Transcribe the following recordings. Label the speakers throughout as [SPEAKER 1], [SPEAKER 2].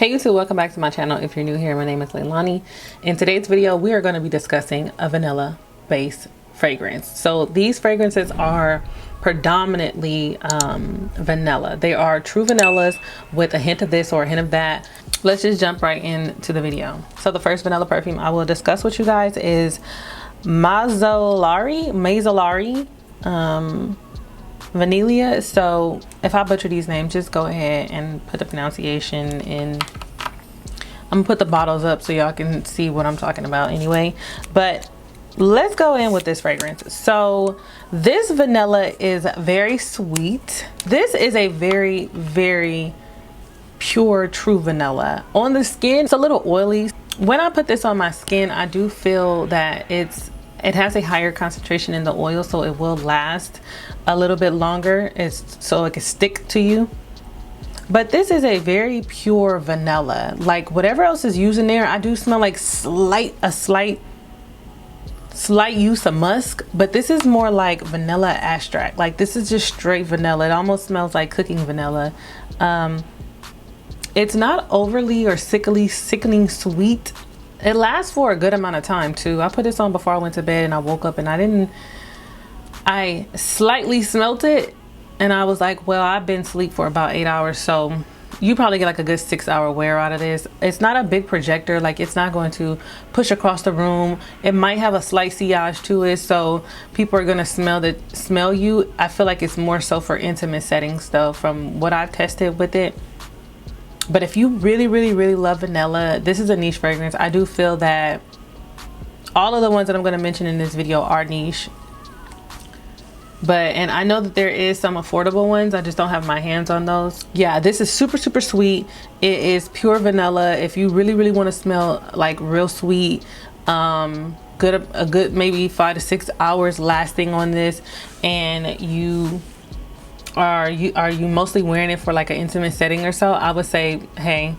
[SPEAKER 1] Hey YouTube, welcome back to my channel. If you're new here, my name is lalonnie. In today's video, we are going to be discussing a vanilla based fragrance. So these fragrances are predominantly vanilla. They are true vanillas with a hint of this or a hint of that. Let's just jump right into the video. So the first vanilla perfume I will discuss with you guys is Mazzolari Vanilla. So if I butcher these names, just go ahead and put the pronunciation in. I'm gonna put the bottles up so y'all can see what I'm talking about anyway, but let's go in with this fragrance. So this vanilla is very sweet. This is a very pure true vanilla. On the skin, it's a little oily. When I put this on my skin, I do feel that it has a higher concentration in the oil, so it will last a little bit longer. So it can stick to you. But this is a very pure vanilla. Like whatever else is used in there, I do smell like a slight use of musk, but this is more like vanilla extract. Like this is just straight vanilla. It almost smells like cooking vanilla. It's not overly or sickening sweet. It lasts for a good amount of time too. I put this on before I went to bed and I woke up and I slightly smelt it and I was like, well, I've been asleep for about 8 hours, so you probably get like a good 6-hour wear out of this. It's not a big projector, like it's not going to push across the room. It might have a slight sillage to it, so people are gonna smell you. I feel like it's more so for intimate settings though, from what I've tested with it. But if you really love vanilla, this is a niche fragrance. I do feel that all of the ones that I'm going to mention in this video are niche. And I know that there is some affordable ones. I just don't have my hands on those. Yeah, this is super sweet. It is pure vanilla. If you really want to smell like real sweet, a good maybe 5 to 6 hours lasting on this, and you are you mostly wearing it for like an intimate setting or so, I would say, hey,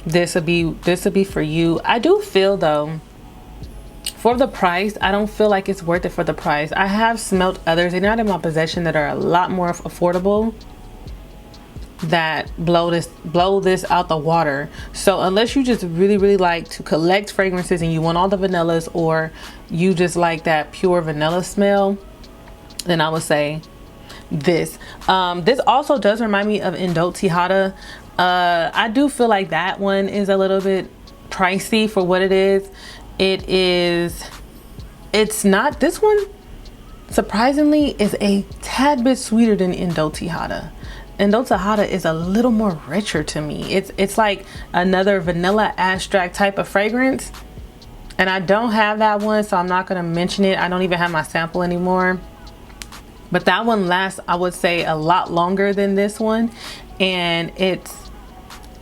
[SPEAKER 1] this would be for you. I do feel though, for the price, I don't feel like it's worth it for the price. I have smelt others, they're not in my possession, that are a lot more affordable that blow this out the water. So unless you just really like to collect fragrances and you want all the vanillas, or you just like that pure vanilla smell, then I would say this. This also does remind me of 𝑭𝑚𝑰𝑐𝑵 Huda. I do feel like that one is a little bit pricey for what it is. It's not, this one surprisingly is a tad bit sweeter than 𝑭𝑚𝑰𝑐𝑵 Huda. 𝑭𝑚𝑰𝑐𝑵 Huda is a little more richer to me. It's like another vanilla extract type of fragrance, and I don't have that one, so I'm not going to mention it. I don't even have my sample anymore. But that one lasts, I would say, a lot longer than this one, and it's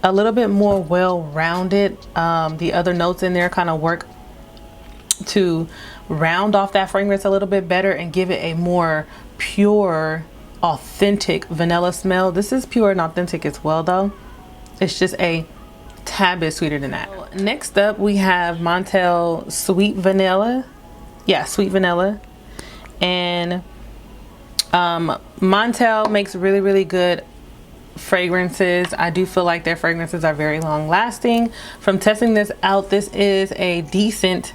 [SPEAKER 1] a little bit more well-rounded. The other notes in there kind of work to round off that fragrance a little bit better and give it a more pure, authentic vanilla smell. This is pure and authentic as well though. It's just a tad bit sweeter than that. Next up, we have Montel Sweet Vanilla. Yeah, Sweet Vanilla. And Montel makes really good fragrances. I do feel like their fragrances are very long lasting. From testing this out, this is a decent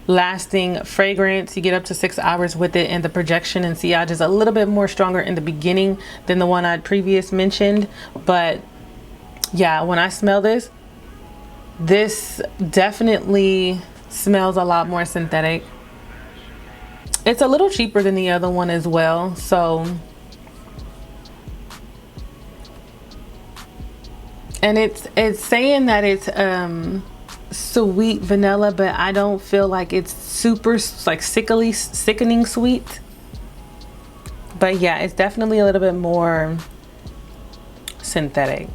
[SPEAKER 1] lasting fragrance. You get up to 6 hours with it, and the projection and sillage is a little bit more stronger in the beginning than the one I previously mentioned. But yeah, when I smell this definitely smells a lot more synthetic. It's a little cheaper than the other one as well, so, and it's saying that it's sweet vanilla, but I don't feel like it's super like sickening sweet. But yeah, it's definitely a little bit more synthetic.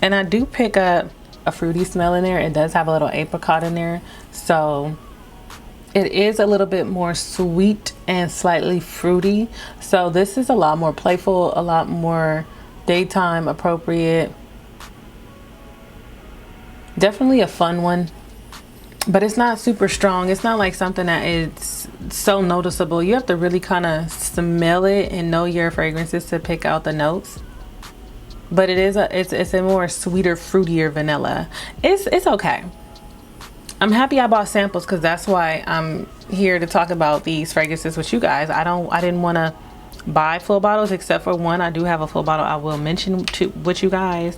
[SPEAKER 1] And I do pick up a fruity smell in there. It does have a little apricot in there, so it is a little bit more sweet and slightly fruity. So this is a lot more playful, a lot more daytime appropriate. Definitely a fun one. but it's not super strong. It's not like something that is so noticeable. You have to really kind of smell it and know your fragrances to pick out the notes. But it is it's a more sweeter, fruitier vanilla. It's okay. I'm happy I bought samples because that's why I'm here to talk about these fragrances with you guys. I didn't want to buy full bottles, except for one. I do have a full bottle I will mention with you guys.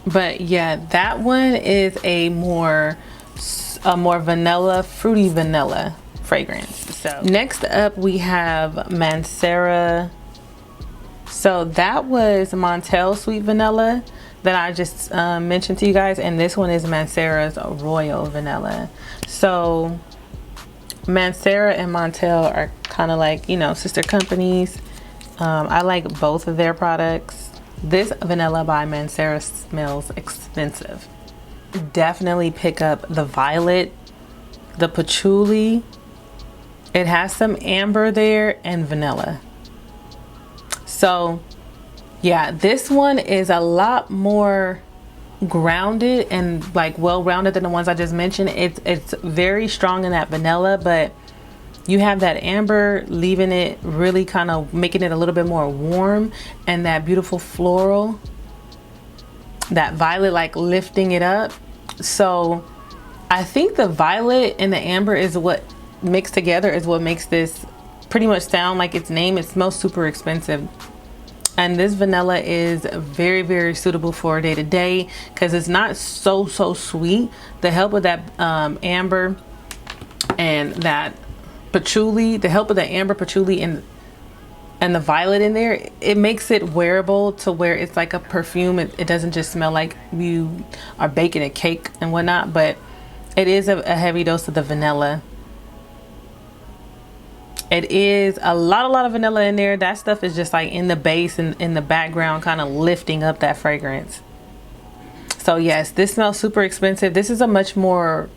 [SPEAKER 1] But yeah, that one is a more vanilla, fruity vanilla fragrance. So next up we have Mancera. So that was Montel Sweet Vanilla that I just mentioned to you guys, and this one is Mancera's Royal Vanilla. So Mancera and Montel are kind of like, you know, sister companies. I like both of their products. This vanilla by Mancera smells expensive. Definitely pick up the violet, the patchouli. It has some amber there and vanilla. So yeah, this one is a lot more grounded and like well-rounded than the ones I just mentioned. It's very strong in that vanilla, but you have that amber leaving it really kind of making it a little bit more warm, and that beautiful floral, that violet like lifting it up. So I think the violet and the amber is what mixed together is what makes this pretty much sound like its name. It smells super expensive. And this vanilla is very, very suitable for day to day because it's not so sweet. The help of that amber and that patchouli, the help of the amber, patchouli, and the violet in there, it makes it wearable to where it's like a perfume. It doesn't just smell like you are baking a cake and whatnot, but it is a heavy dose of the vanilla. It is a lot of vanilla in there. That stuff is just like in the base and in the background, kind of lifting up that fragrance. So yes, this smells super expensive. This is a much more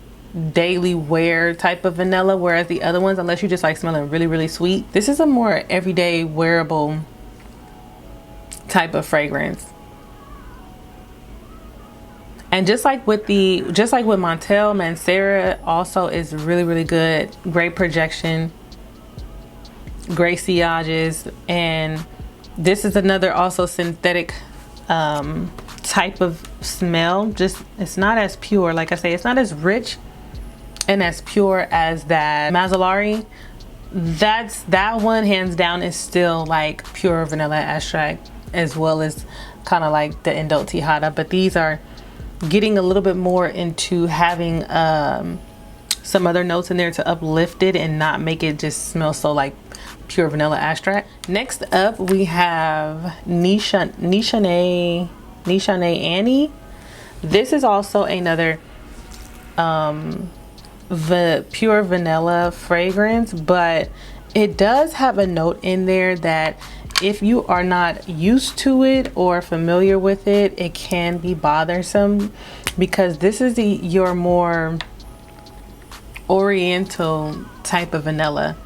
[SPEAKER 1] daily wear type of vanilla, whereas the other ones, unless you just like smelling really sweet, this is a more everyday wearable type of fragrance. And just like with Montel, Mancera also is really good. Great projection, great sillages, and this is another also synthetic type of smell. Just it's not as pure, like I say, it's not as rich and as pure as that Mazzolari. That one hands down is still like pure vanilla extract, as well as kind of like the Indolti Huda, but these are getting a little bit more into having some other notes in there to uplift it and not make it just smell so like pure vanilla extract. Next up we have Nishane Annie. This is also another pure vanilla fragrance, but it does have a note in there that if you are not used to it or familiar with it, it can be bothersome, because this is your more oriental type of vanilla.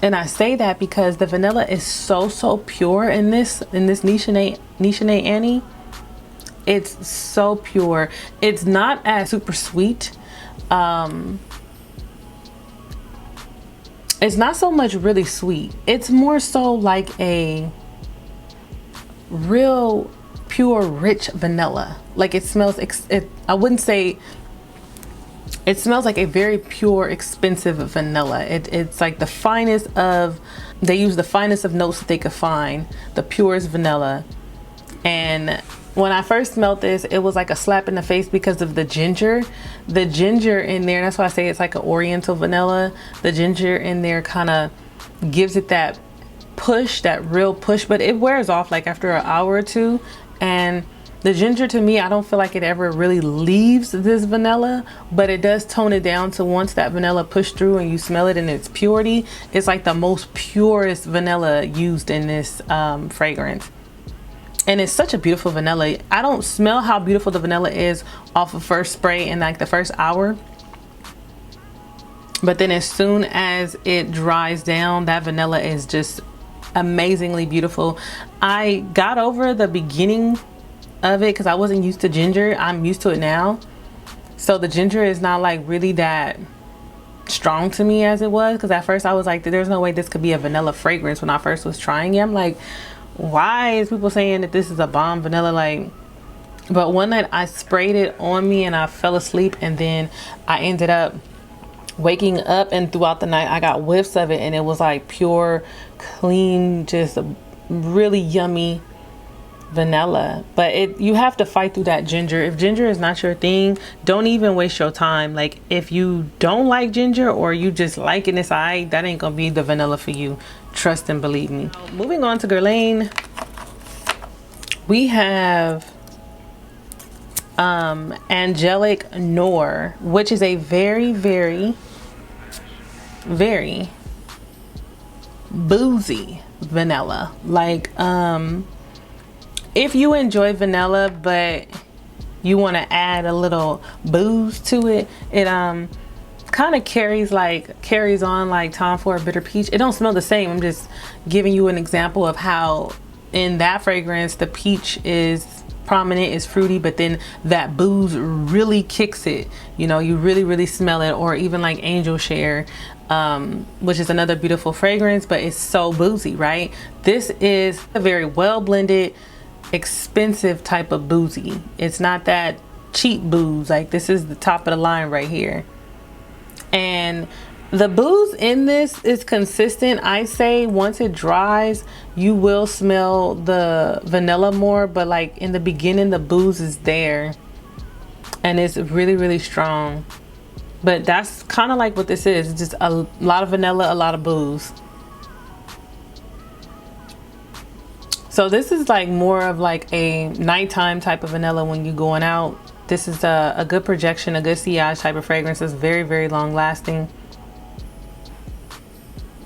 [SPEAKER 1] And I say that because the vanilla is so pure in this Nishane Annie. It's so pure. It's not as super sweet. It's not so much really sweet. It's more so like a real pure rich vanilla. Like it smells, I wouldn't say, it smells like a very pure expensive vanilla. It's like the finest of, they use the finest of notes that they could find, the purest vanilla. And when I first smelled this, it was like a slap in the face because of the ginger in there. That's why I say it's like an oriental vanilla. The ginger in there kind of gives it that push, that real push, but it wears off like after an hour or two. And the ginger, to me, I don't feel like it ever really leaves this vanilla, but it does tone it down to once that vanilla pushed through and you smell it in its purity, it's like the most purest vanilla used in this fragrance. And it's such a beautiful vanilla. I don't smell how beautiful the vanilla is off of first spray in like the first hour. But then as soon as it dries down, that vanilla is just amazingly beautiful. I got over the beginning of it because I wasn't used to ginger. I'm used to it now. So the ginger is not like really that strong to me as it was, because at first I was like, there's no way this could be a vanilla fragrance when I first was trying it. I'm like, why is people saying that this is a bomb vanilla? Like, but one night I sprayed it on me and I fell asleep, and then I ended up waking up, and throughout the night I got whiffs of it, and it was like pure, clean, just really yummy vanilla. But you have to fight through that ginger. If ginger is not your thing, don't even waste your time. Like, if you don't like ginger, or you just like it and it's alright, that ain't gonna be the vanilla for you. Trust and believe me. Moving on to Guerlain, we have Angelic Noir, which is a very, very, very boozy vanilla. Like, if you enjoy vanilla but you want to add a little booze to it, it kind of carries on like Tom Ford Bitter Peach. It don't smell the same. I'm just giving you an example of how in that fragrance the peach is prominent, is fruity, but then that booze really kicks it. You know, you really smell it. Or even like Angel Share, which is another beautiful fragrance, but it's so boozy, right? This is a very well blended, expensive type of boozy. It's not that cheap booze. Like, this is the top of the line right here. And the booze in this is consistent. I say once it dries, you will smell the vanilla more, but like in the beginning, the booze is there and it's really strong. But that's kind of like what this is. It's just a lot of vanilla, a lot of booze. So this is like more of like a nighttime type of vanilla when you're going out. This is a good projection, a good sillage type of fragrance. It's very long lasting.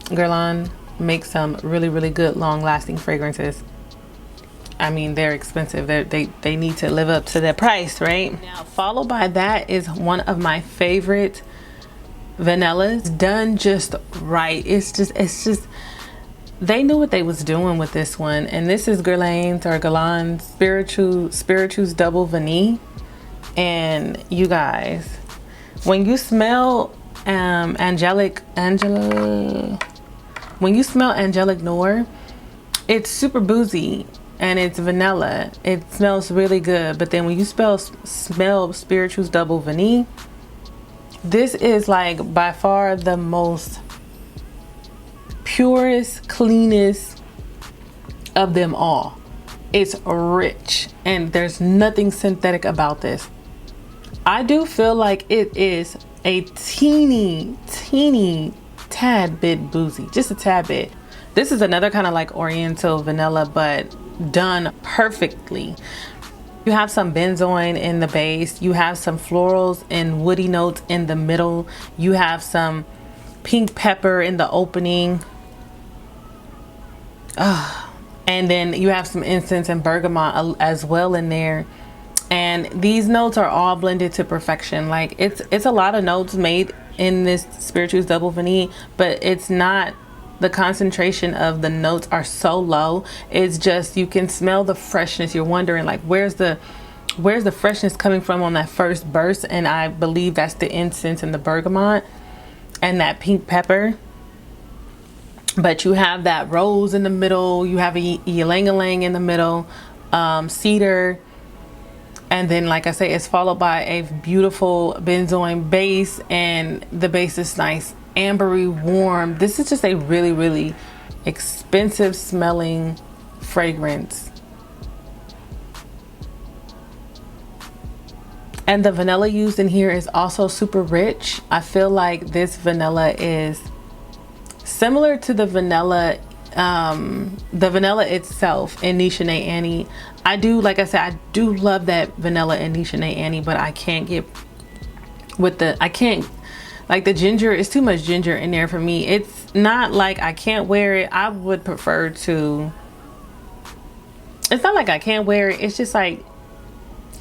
[SPEAKER 1] Guerlain makes some really good long lasting fragrances. I mean, they're expensive. They need to live up to their price, right? Now, followed by that is one of my favorite vanillas, done just right. It's just they knew what they was doing with this one. And this is Guerlain's Spiritueuse Double Vanille. And you guys, when you smell Angelic Noir, it's super boozy and it's vanilla. It smells really good. But then when you smell Spiritueuse Double Vanille, this is like by far the most purest, cleanest of them all. It's rich and there's nothing synthetic about this. I do feel like it is a teeny tad bit boozy, just a tad bit. This is another kind of like oriental vanilla, but done perfectly. You have some benzoin in the base, you have some florals and woody notes in the middle, you have some pink pepper in the opening, and then you have some incense and bergamot as well in there. And these notes are all blended to perfection. Like, it's a lot of notes made in this Spiritueuse Double Vanille, but it's not, the concentration of the notes are so low. It's just, you can smell the freshness. You're wondering like, where's the freshness coming from on that first burst? And I believe that's the incense and the bergamot and that pink pepper. But you have that rose in the middle, you have a ylang-ylang in the middle, cedar, and then like I say, it's followed by a beautiful benzoin base, and the base is nice ambery warm. This is just a really expensive smelling fragrance. And the vanilla used in here is also super rich. I feel like this vanilla is similar to the vanilla itself in Niche Annie. I do, like I said, I do love that vanilla in Niche Annie, but I can't get with the, like the ginger, it's too much ginger in there for me. It's not like I can't wear it. I would prefer to, it's not like I can't wear it. It's just like,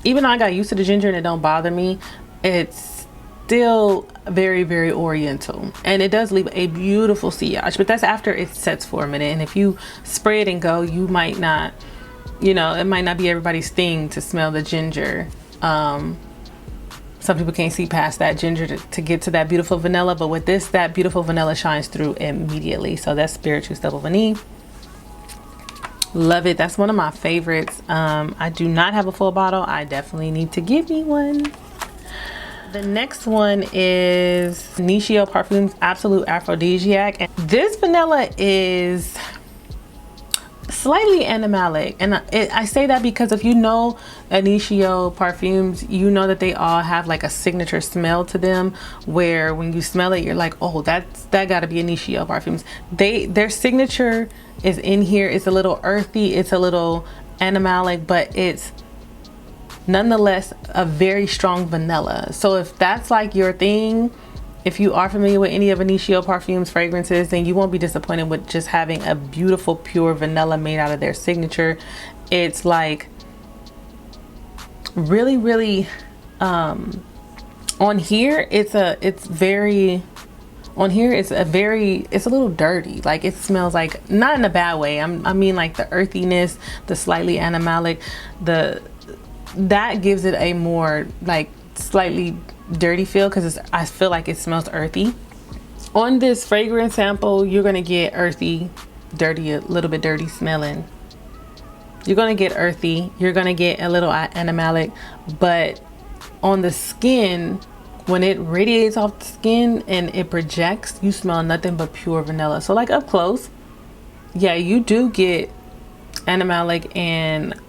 [SPEAKER 1] even though I got used to the ginger and it don't bother me, it's still very oriental, and it does leave a beautiful sillage, but that's after it sets for a minute. And if you spray it and go, you might not, you know, it might not be everybody's thing to smell the ginger. some people can't see past that ginger to get to that beautiful vanilla, but with this, that beautiful vanilla shines through immediately. So that's Spirit Juice Double Vanille. Love it. That's one of my favorites. I do not have a full bottle. I definitely need to give me one. The next one is Initio Perfumes Absolute Aphrodisiac, and this vanilla is slightly animalic, and I say that because if you know Initio Perfumes, you know that they all have like a signature smell to them, where when you smell it, you're like, oh, that gotta be Initio Perfumes. Their signature is in here. It's a little earthy, it's a little animalic, but it's nonetheless a very strong vanilla. So if that's like your thing, if you are familiar with any of Initio Perfumes fragrances, then you won't be disappointed with just having a beautiful pure vanilla made out of their signature. It's like really, really on here it's a little dirty. Like it smells like, not in a bad way, I mean like the earthiness, the slightly animalic, that gives it a more like slightly dirty feel, because I feel like it smells earthy. On this fragrance sample, you're gonna get earthy, dirty, a little bit dirty smelling. You're gonna get earthy, you're gonna get a little animalic, but on the skin, when it radiates off the skin and it projects, you smell nothing but pure vanilla. So like up close, yeah, you do get animalic and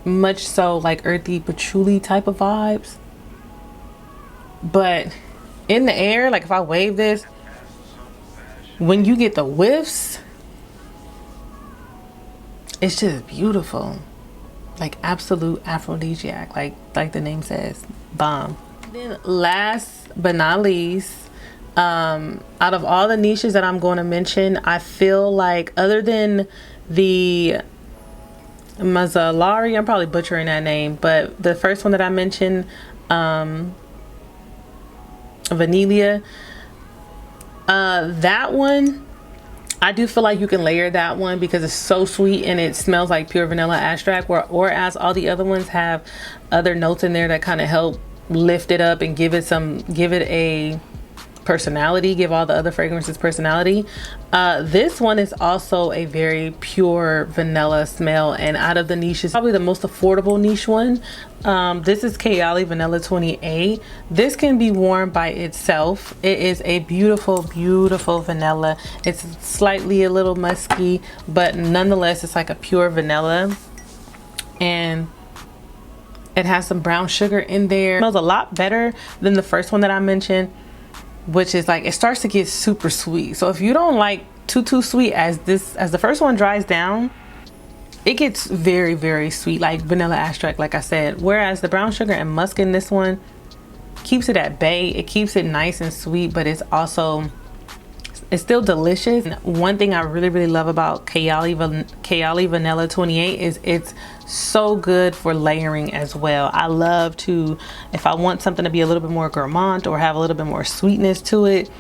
[SPEAKER 1] much so like earthy patchouli type of vibes. But in the air, like if I wave this, when you get the whiffs, it's just beautiful. Like absolute aphrodisiac, like the name says, bomb. Then last but not least, out of all the niches that I'm going to mention, I feel like other than the Mazzolari, I'm probably butchering that name, but the first one that I mentioned, Vanilla, that one, I do feel like you can layer that one because it's so sweet and it smells like pure vanilla extract, whereas all the other ones have other notes in there that kind of help lift it up and give it a personality, give all the other fragrances personality. This one is also a very pure vanilla smell, and out of the niches, probably the most affordable niche one. This is Kayali Vanilla 28. This can be worn by itself. It is a beautiful, beautiful vanilla. It's slightly a little musky, but nonetheless it's like a pure vanilla, and it has some brown sugar in there. It smells a lot better than the first one that I mentioned, which is like, it starts to get super sweet. So if you don't like too sweet, as the first one dries down, it gets very, very sweet, like vanilla extract, like I said. Whereas the brown sugar and musk in this one keeps it at bay. It keeps it nice and sweet, but it's still delicious. And one thing I really, really love about Kayali Vanilla 28 is it's so good for layering as well. I love to, if I want something to be a little bit more gourmand or have a little bit more sweetness to it,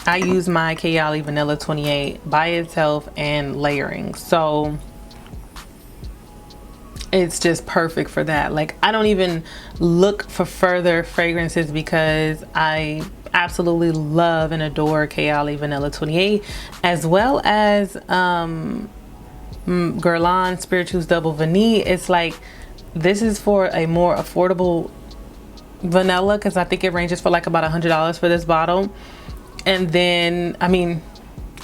[SPEAKER 1] I use my Kayali Vanilla 28 by itself and layering. So it's just perfect for that. Like, I don't even look for further fragrances because I absolutely love and adore Kayali Vanilla 28, as well as Guerlain Spirit Juice Double Vanille. It's like, this is for a more affordable vanilla, because I think it ranges for like about $100 for this bottle. And then, I mean,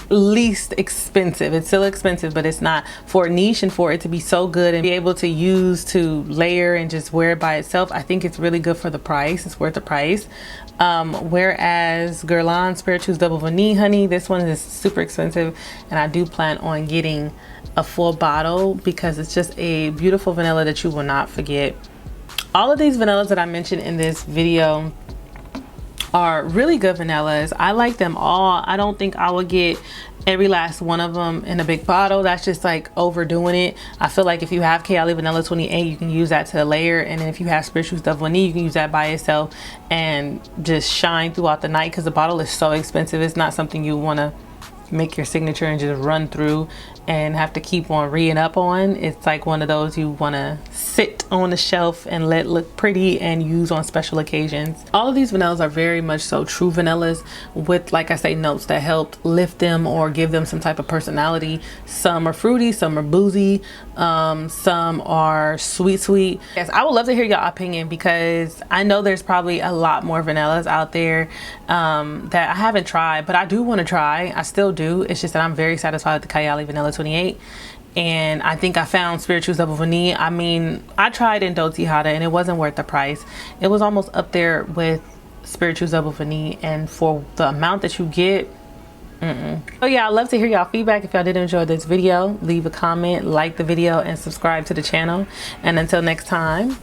[SPEAKER 1] least expensive, it's still expensive, but it's not, for a niche and for it to be so good and be able to use to layer and just wear it by itself, I think it's really good for the price. It's worth the price. Whereas Guerlain Spirit Juice Double Vanille Honey, this one is super expensive, and I do plan on getting a full bottle because it's just a beautiful vanilla that you will not forget. All of these vanillas that I mentioned in this video are really good vanillas. I like them all. I don't think I would get every last one of them in a big bottle. That's just like overdoing it. I feel like if you have Kayali Vanilla 28, you can use that to layer, and then if you have Spirit Juice Double Vanille, you can use that by itself and just shine throughout the night, because the bottle is so expensive. It's not something you want to make your signature and just run through and have to keep on re-ing up on. It's like one of those you want to sit on the shelf and let look pretty and use on special occasions. All of these vanillas are very much so true vanillas with, like I say, notes that help lift them or give them some type of personality. Some are fruity, some are boozy, some are sweet. Yes, I would love to hear your opinion, because I know there's probably a lot more vanillas out there that I haven't tried, but I do want to try. I still do. It's just that I'm very satisfied with the Kayali Vanilla 28. And I think I found Spirituous Double Vanille. I mean, I tried in Dolce Huda and it wasn't worth the price. It was almost up there with Spirituous Double Vanille, and for the amount that you get, So yeah, I'd love to hear y'all feedback. If y'all did enjoy this video, leave a comment, like the video, and subscribe to the channel. And until next time,